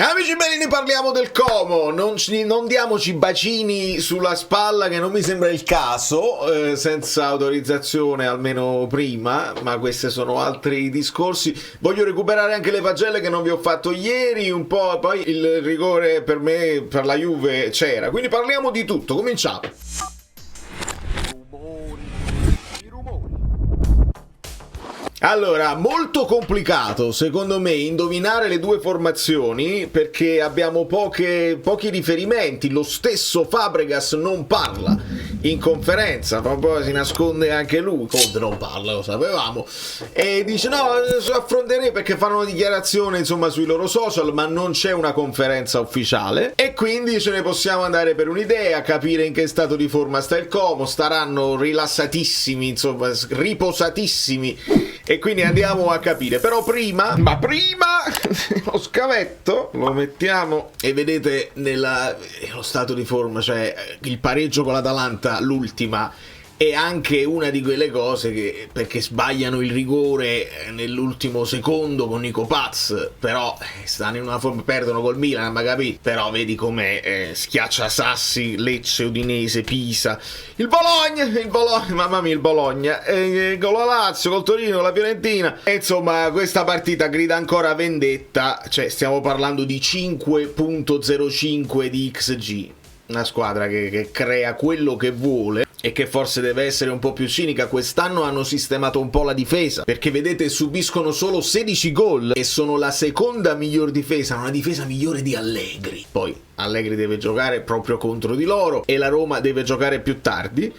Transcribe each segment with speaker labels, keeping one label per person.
Speaker 1: Amici belli, ne parliamo del Como, non diamoci bacini sulla spalla, che non mi sembra il caso, senza autorizzazione almeno prima, ma questi sono altri discorsi. Voglio recuperare anche le pagelle che non vi ho fatto ieri, un po', poi il rigore per me, per la Juve c'era, quindi parliamo di tutto, cominciamo. Allora, molto complicato secondo me indovinare le due formazioni perché abbiamo pochi riferimenti. Lo stesso Fabregas non parla in conferenza, poi si nasconde anche lui. Conte non parla, lo sapevamo, e dice no, affronterei, perché fanno una dichiarazione insomma sui loro social, ma non c'è una conferenza ufficiale e quindi ce ne possiamo andare per un'idea, capire in che stato di forma sta il Como. Staranno rilassatissimi, insomma riposatissimi, e quindi andiamo a capire. Però prima lo scavetto lo mettiamo e vedete lo stato di forma, cioè il pareggio con l'Atalanta, l'ultima, è anche una di quelle cose che, perché sbagliano il rigore nell'ultimo secondo con Nico Paz, però stanno in una forma, perdono col Milan, ma capito, però vedi com'è, schiaccia Sassi, Lecce, Udinese, Pisa, il Bologna, mamma mia, il Bologna, con la Lazio, col Torino, la Fiorentina, e insomma questa partita grida ancora vendetta, cioè stiamo parlando di 5.05 di XG, una squadra che crea quello che vuole e che forse deve essere un po' più cinica. Quest'anno hanno sistemato un po' la difesa, perché vedete subiscono solo 16 gol e sono la seconda miglior difesa, una difesa migliore di Allegri. Poi Allegri deve giocare proprio contro di loro e la Roma deve giocare più tardi.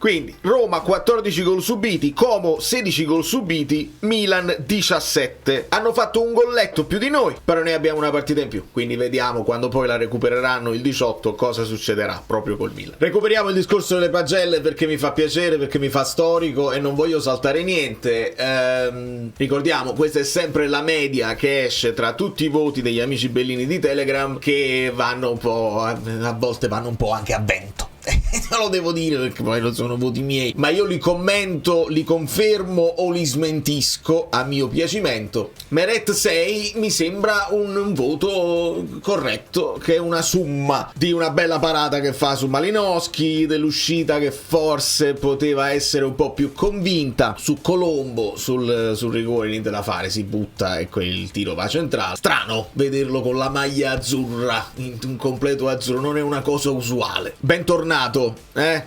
Speaker 1: Quindi Roma 14 gol subiti, Como 16 gol subiti, Milan 17. Hanno fatto un golletto più di noi, però noi abbiamo una partita in più, quindi vediamo quando poi la recupereranno il 18 cosa succederà proprio col Milan. Recuperiamo il discorso delle pagelle perché mi fa piacere, perché mi fa storico e non voglio saltare niente. Ricordiamo, questa è sempre la media che esce tra tutti i voti degli amici bellini di Telegram, che vanno un po', a volte vanno un po' anche a vento. Non lo devo dire perché poi non sono voti miei, ma io li commento, li confermo o li smentisco a mio piacimento. Meret 6 mi sembra un voto corretto, che è una somma di una bella parata che fa su Malinowski, dell'uscita che forse poteva essere un po' più convinta, su Colombo, sul rigore niente da fare, si butta e il tiro va centrale. Strano vederlo con la maglia azzurra, in un completo azzurro, non è una cosa usuale. Bentornato.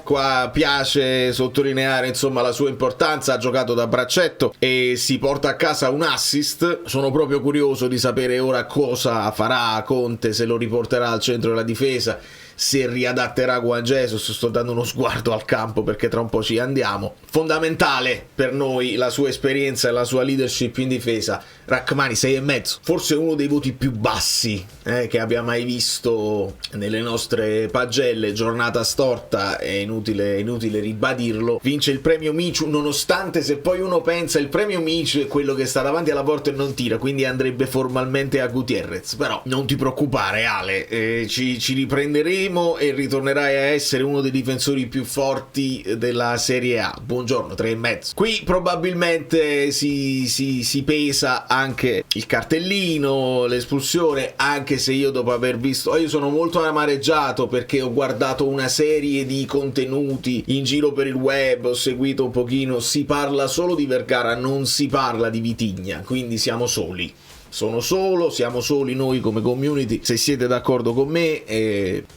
Speaker 1: Qua piace sottolineare insomma la sua importanza, ha giocato da braccetto e si porta a casa un assist. Sono proprio curioso di sapere ora cosa farà Conte, se lo riporterà al centro della difesa, se riadatterà Juan Jesus. Sto dando uno sguardo al campo perché tra un po' ci andiamo. Fondamentale per noi la sua esperienza e la sua leadership in difesa. Rachmani 6,5, forse uno dei voti più bassi che abbia mai visto nelle nostre pagelle. Giornata storta, è inutile ribadirlo. Vince il premio Michu, nonostante, se poi uno pensa, il premio Michu è quello che sta davanti alla porta e non tira, quindi andrebbe formalmente a Gutierrez. Però non ti preoccupare Ale, ci riprenderemo e ritornerai a essere uno dei difensori più forti della Serie A. Buongiorno, 3,5. Qui probabilmente si pesa anche il cartellino, l'espulsione, anche se io dopo aver visto, io sono molto amareggiato perché ho guardato una serie di contenuti in giro per il web, ho seguito un pochino, si parla solo di Vergara, non si parla di Vitigna, quindi siamo soli. Siamo soli noi come community. Se siete d'accordo con me,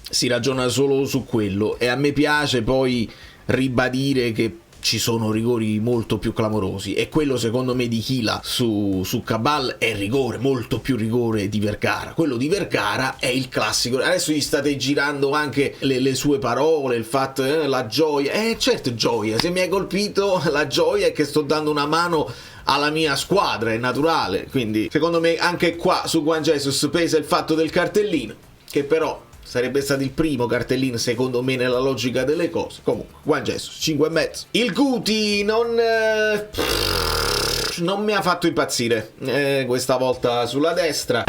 Speaker 1: si ragiona solo su quello, e a me piace poi ribadire che ci sono rigori molto più clamorosi, e quello secondo me di Chila su Cabal è rigore, molto più rigore di Vergara. Quello di Vergara è il classico. Adesso gli state girando anche le sue parole, il fatto, la gioia, certo gioia, se mi hai colpito la gioia è che sto dando una mano alla mia squadra, è naturale. Quindi secondo me anche qua su Juan Jesus pesa il fatto del cartellino, che però sarebbe stato il primo cartellino secondo me nella logica delle cose. Comunque Juan Jesus 5,5. Il Guti non mi ha fatto impazzire questa volta sulla destra.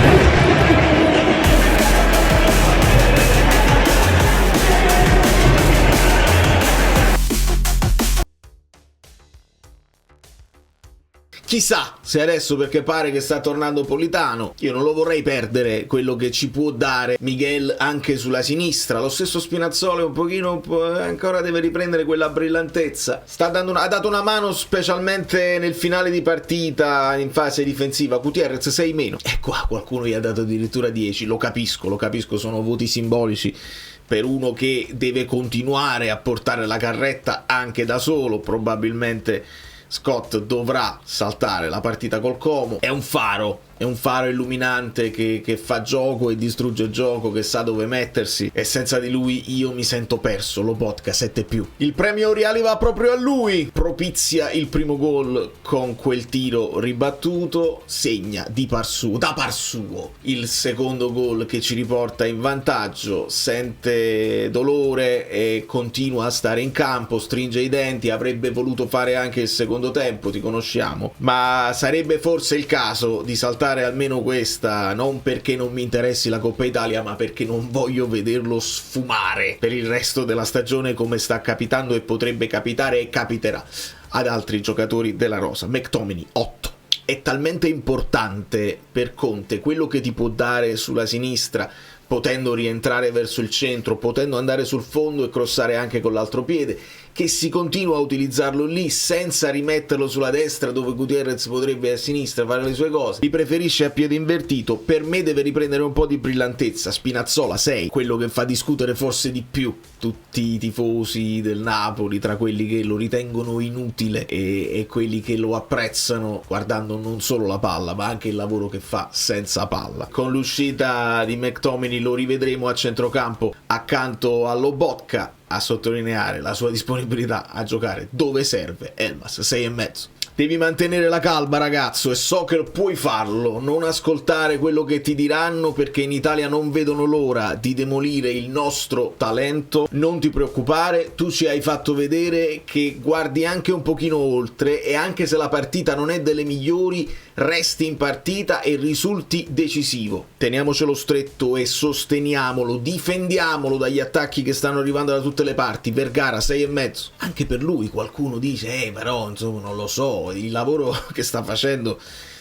Speaker 1: Chissà Se adesso, perché pare che sta tornando Politano, io non lo vorrei perdere quello che ci può dare Miguel anche sulla sinistra. Lo stesso Spinazzola un pochino ancora deve riprendere quella brillantezza. Ha dato una mano specialmente nel finale di partita in fase difensiva. Gutierrez 6 meno. E qua qualcuno gli ha dato addirittura 10. Lo capisco, sono voti simbolici per uno che deve continuare a portare la carretta anche da solo. Probabilmente Scott dovrà saltare la partita col Como. È un faro illuminante che fa gioco e distrugge il gioco, che sa dove mettersi, e senza di lui io mi sento perso. Lobotka 7+. Il premio Oriali va proprio a lui, propizia il primo gol con quel tiro ribattuto, segna da par suo il secondo gol che ci riporta in vantaggio, sente dolore e continua a stare in campo, stringe i denti. Avrebbe voluto fare anche il secondo tempo, ti conosciamo, ma sarebbe forse il caso di saltare almeno questa, non perché non mi interessi la Coppa Italia, ma perché non voglio vederlo sfumare per il resto della stagione, come sta capitando e potrebbe capitare e capiterà ad altri giocatori della rosa. McTominay 8. È talmente importante per Conte quello che ti può dare sulla sinistra, potendo rientrare verso il centro, potendo andare sul fondo e crossare anche con l'altro piede, che si continua a utilizzarlo lì senza rimetterlo sulla destra, dove Gutierrez potrebbe a sinistra fare le sue cose. Li preferisce a piede invertito. Per me deve riprendere un po' di brillantezza. Spinazzola 6, quello che fa discutere forse di più tutti i tifosi del Napoli, tra quelli che lo ritengono inutile e quelli che lo apprezzano guardando non solo la palla ma anche il lavoro che fa senza palla. Con l'uscita di McTominay lo rivedremo a centrocampo accanto a Lobotka, a sottolineare la sua disponibilità a giocare dove serve. Elmas 6,5. Devi mantenere la calma, ragazzo, e so che puoi farlo. Non ascoltare quello che ti diranno, perché in Italia non vedono l'ora di demolire il nostro talento. Non ti preoccupare, tu ci hai fatto vedere che guardi anche un pochino oltre, e anche se la partita non è delle migliori, resti in partita e risulti decisivo. Teniamocelo stretto e sosteniamolo, difendiamolo dagli attacchi che stanno arrivando da tutte le parti. Vergara 6,5. Anche per lui qualcuno dice però insomma non lo so, il lavoro che sta facendo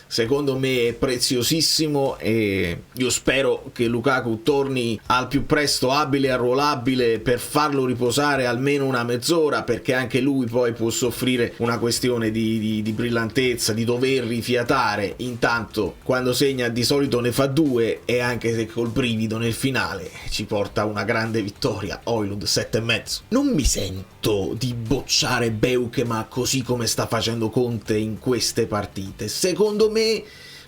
Speaker 1: secondo me è preziosissimo, e io spero che Lukaku torni al più presto abile e arruolabile per farlo riposare almeno una mezz'ora, perché anche lui poi può soffrire una questione di brillantezza, di dover rifiatare. Intanto quando segna di solito ne fa 2, e anche se col brivido nel finale ci porta una grande vittoria. Højlund 7,5. Non mi sento di bocciare Beukema così come sta facendo Conte in queste partite. Secondo me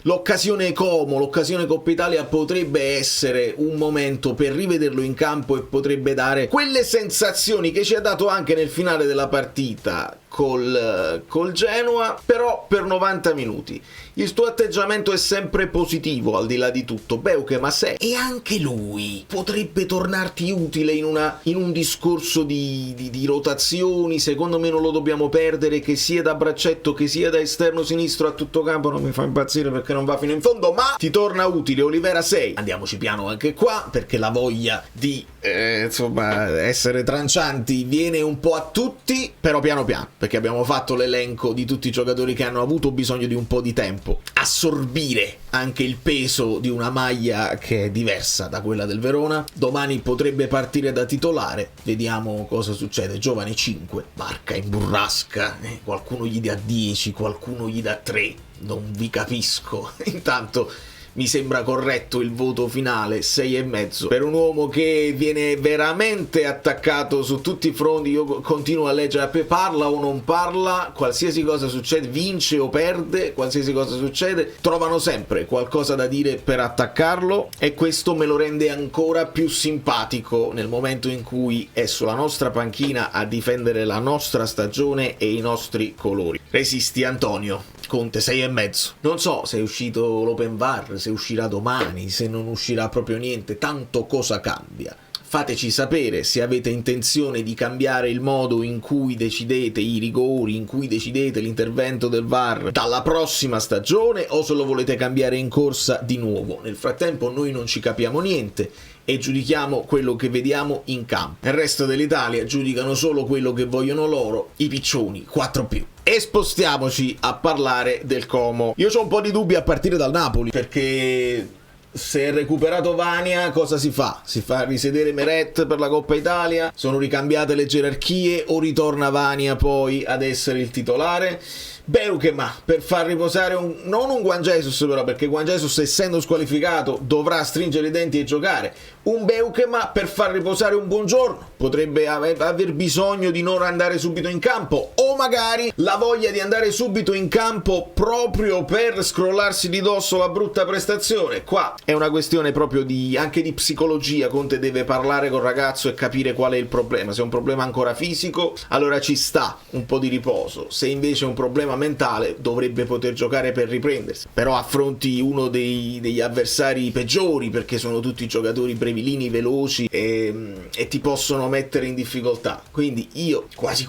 Speaker 1: l'occasione Como, l'occasione Coppa Italia potrebbe essere un momento per rivederlo in campo e potrebbe dare quelle sensazioni che ci ha dato anche nel finale della partita col Genoa, però per 90 minuti. Il tuo atteggiamento è sempre positivo al di là di tutto. Beukema 6, e anche lui potrebbe tornarti utile in un discorso di rotazioni. Secondo me non lo dobbiamo perdere, che sia da braccetto che sia da esterno sinistro a tutto campo. Non mi fa impazzire perché non va fino in fondo, ma ti torna utile. Olivera 6. Andiamoci piano anche qua, perché la voglia di essere trancianti viene un po' a tutti, però piano piano, perché abbiamo fatto l'elenco di tutti i giocatori che hanno avuto bisogno di un po' di tempo, assorbire anche il peso di una maglia che è diversa da quella del Verona. Domani potrebbe partire da titolare, vediamo cosa succede. Giovane 5, marca in burrasca, qualcuno gli dà 10, qualcuno gli dà 3, non vi capisco. Intanto mi sembra corretto il voto finale, 6,5, per un uomo che viene veramente attaccato su tutti i fronti. Io continuo a leggere, parla o non parla, qualsiasi cosa succede, vince o perde, qualsiasi cosa succede, trovano sempre qualcosa da dire per attaccarlo, e questo me lo rende ancora più simpatico nel momento in cui è sulla nostra panchina a difendere la nostra stagione e i nostri colori. Resisti, Antonio. Conte 6,5. Non so se è uscito l'open VAR, se uscirà domani, se non uscirà proprio niente, tanto cosa cambia. Fateci sapere se avete intenzione di cambiare il modo in cui decidete i rigori, in cui decidete l'intervento del VAR dalla prossima stagione, o se lo volete cambiare in corsa di nuovo. Nel frattempo noi non ci capiamo niente e giudichiamo quello che vediamo in campo. Il resto dell'Italia giudicano solo quello che vogliono loro, i piccioni 4+. E spostiamoci a parlare del Como. Io ho un po' di dubbi a partire dal Napoli, perché se è recuperato Vania, cosa si fa? Si fa risedere Meret per la Coppa Italia? Sono ricambiate le gerarchie o ritorna Vania poi ad essere il titolare? Beukema per far riposare non un Juan Jesus, però, perché Juan Jesus, essendo squalificato, dovrà stringere i denti e giocare. Un Beukema per far riposare un Buongiorno, potrebbe aver bisogno di non andare subito in campo, o magari la voglia di andare subito in campo proprio per scrollarsi di dosso la brutta prestazione. Qua è una questione proprio anche di psicologia. Conte deve parlare col ragazzo e capire qual è il problema. Se è un problema ancora fisico, allora ci sta un po' di riposo. Se invece è un problema mentale, dovrebbe poter giocare per riprendersi. Però affronti uno degli avversari peggiori, perché sono tutti giocatori brevilini, veloci e ti possono mettere in difficoltà. Quindi io quasi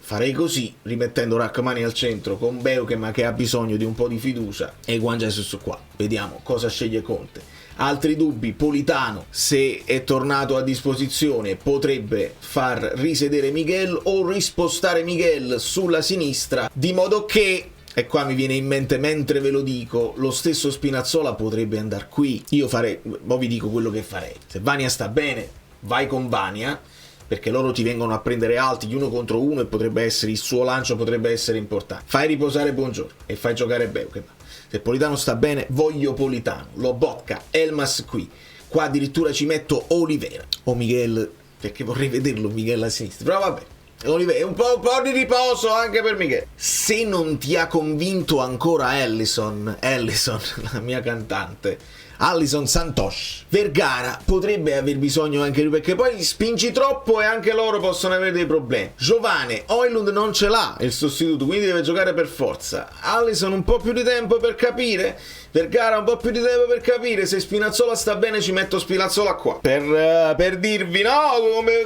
Speaker 1: farei così, rimettendo Rachmani al centro con Beukema che ha bisogno di un po' di fiducia e Juan Jesus qua. Vediamo cosa sceglie Conte. Altri dubbi: Politano, se è tornato a disposizione, potrebbe far risedere Miguel o rispostare Miguel sulla sinistra, di modo che, e qua mi viene in mente mentre ve lo dico, lo stesso Spinazzola potrebbe andare qui. Io farei, mo vi dico quello che farei: se Vania sta bene, vai con Vania, perché loro ti vengono a prendere alti di 1 contro 1 e potrebbe essere, il suo lancio potrebbe essere importante. Fai riposare Buongiorno e fai giocare Beukema. Se Politano sta bene, voglio Politano, Lobotka, Elmas qui. Qua addirittura ci metto Olivera o Miguel, perché vorrei vederlo Miguel a sinistra. Però vabbè, Olivera, un po' di riposo anche per Miguel. Se non ti ha convinto ancora Allison, la mia cantante, Allison Santos, Vergara potrebbe aver bisogno anche lui, perché poi spingi troppo e anche loro possono avere dei problemi. Giovane, Højlund non ce l'ha il sostituto, quindi deve giocare per forza. Allison un po' più di tempo per capire, Vergara un po' più di tempo per capire. Se Spinazzola sta bene, ci metto Spinazzola qua per dirvi, no,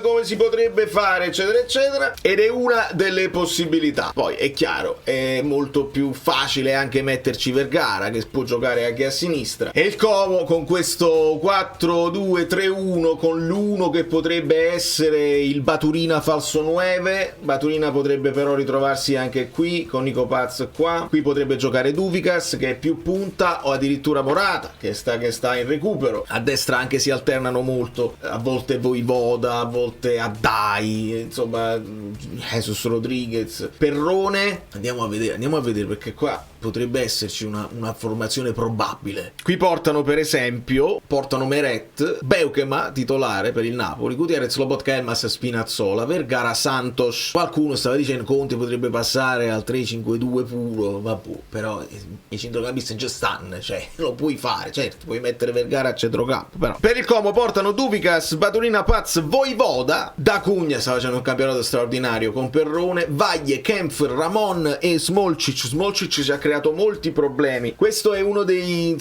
Speaker 1: come si potrebbe fare, eccetera eccetera, ed è una delle possibilità. Poi è chiaro, è molto più facile anche metterci Vergara, che può giocare anche a sinistra, e il Como con questo 4-2-3-1 con l'1 che potrebbe essere il Baturina falso 9. Baturina potrebbe però ritrovarsi anche qui con Nico Paz qua. Qui potrebbe giocare Duvikas, che è più punta, o addirittura Morata che sta in recupero. A destra anche si alternano molto, a volte Voivoda, a volte Addai, insomma Jesus Rodriguez, Perrone. Andiamo a vedere perché qua potrebbe esserci una formazione probabile. Qui portano per esempio Meret, Beukema titolare per il Napoli, Gutierrez, Lobotka, Elmas, Spinazzola, Vergara, Santos. Qualcuno stava dicendo Conte potrebbe passare al 3-5-2 puro, vabbè, però i centrocampisti già stanno, cioè lo puoi fare, certo, puoi mettere Vergara a centrocampo, però. Per il Como portano Duvikas, Baturina, Paz, Voivoda, D'Acugna sta facendo un campionato straordinario con Perrone, Vaglie, Kempfer, Ramon e Smolcic ci ha creato molti problemi. Questo è uno dei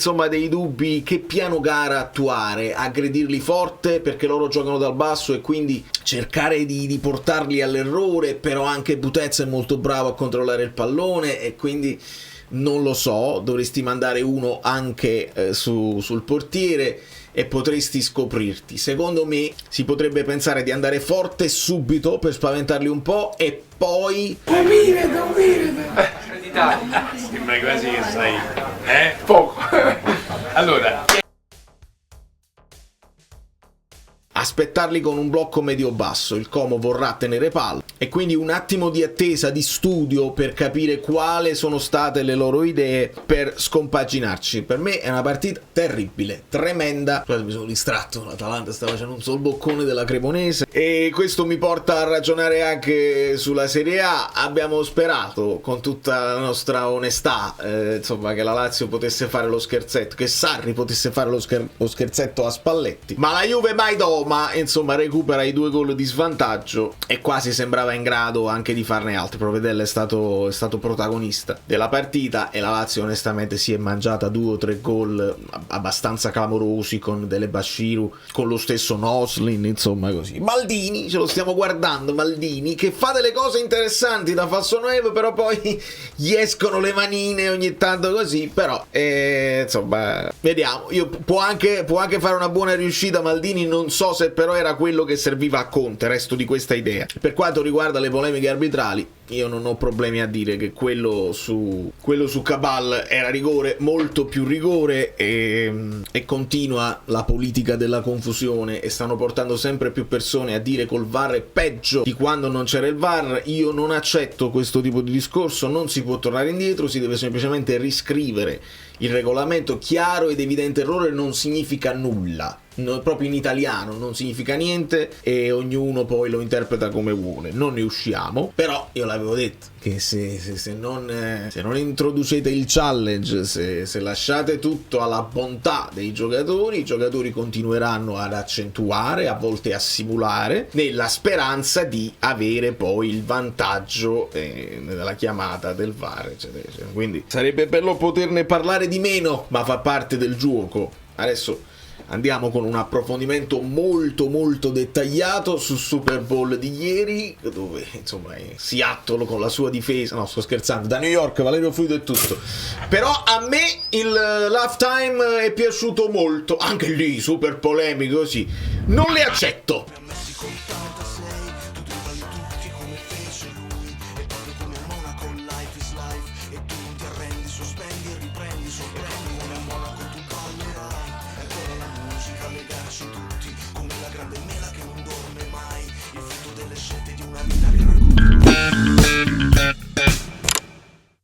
Speaker 1: dubbi: che piano gara attuare, aggredirli forte perché loro giocano dal basso e quindi cercare di portarli all'errore, però anche Butez è molto bravo a controllare il pallone e quindi non lo so, dovresti mandare uno anche sul portiere e potresti scoprirti. Secondo me si potrebbe pensare di andare forte subito per spaventarli un po' e poi
Speaker 2: sembra quasi che sai poco. Allora,
Speaker 1: aspettarli con un blocco medio-basso. Il Como vorrà tenere palla e quindi un attimo di attesa, di studio per capire quali sono state le loro idee per scompaginarci. Per me è una partita terribile, tremenda. Mi sono distratto, l'Atalanta sta facendo un boccone della Cremonese e questo mi porta a ragionare anche sulla Serie A. Abbiamo sperato con tutta la nostra onestà che la Lazio potesse fare lo scherzetto, che Sarri potesse fare lo scherzetto a Spalletti, ma la Juve mai dopo. Ma insomma recupera i 2 gol di svantaggio e quasi sembrava in grado anche di farne altri. Provedella è stato protagonista della partita e la Lazio onestamente si è mangiata 2 o 3 gol abbastanza clamorosi con Dele Bashiru, con lo stesso Noslin, insomma così. Maldini, ce lo stiamo guardando, Maldini che fa delle cose interessanti da falso 9, però poi gli escono le manine ogni tanto così, però insomma vediamo. Può anche fare una buona riuscita Maldini, non so cose, però era quello che serviva a Conte, resto di questa idea. Per quanto riguarda le polemiche arbitrali, io non ho problemi a dire che quello su Cabal era rigore, molto più rigore, e continua la politica della confusione e stanno portando sempre più persone a dire col VAR è peggio di quando non c'era il VAR. Io non accetto questo tipo di discorso, non si può tornare indietro, si deve semplicemente riscrivere il regolamento. Chiaro ed evidente errore non significa nulla, proprio in italiano non significa niente e ognuno poi lo interpreta come vuole, non ne usciamo. Però io l'avevo detto che se non introducete il challenge, se lasciate tutto alla bontà dei giocatori, i giocatori continueranno ad accentuare, a volte a simulare, nella speranza di avere poi il vantaggio nella chiamata del VAR, eccetera, eccetera. Quindi sarebbe bello poterne parlare di meno, ma fa parte del gioco. Adesso andiamo con un approfondimento molto molto dettagliato sul Super Bowl di ieri, dove insomma Seattle con la sua difesa, no sto scherzando, da New York, Valerio Fluido e tutto. Però a me il halftime è piaciuto molto, anche lì super polemico, così non le accetto.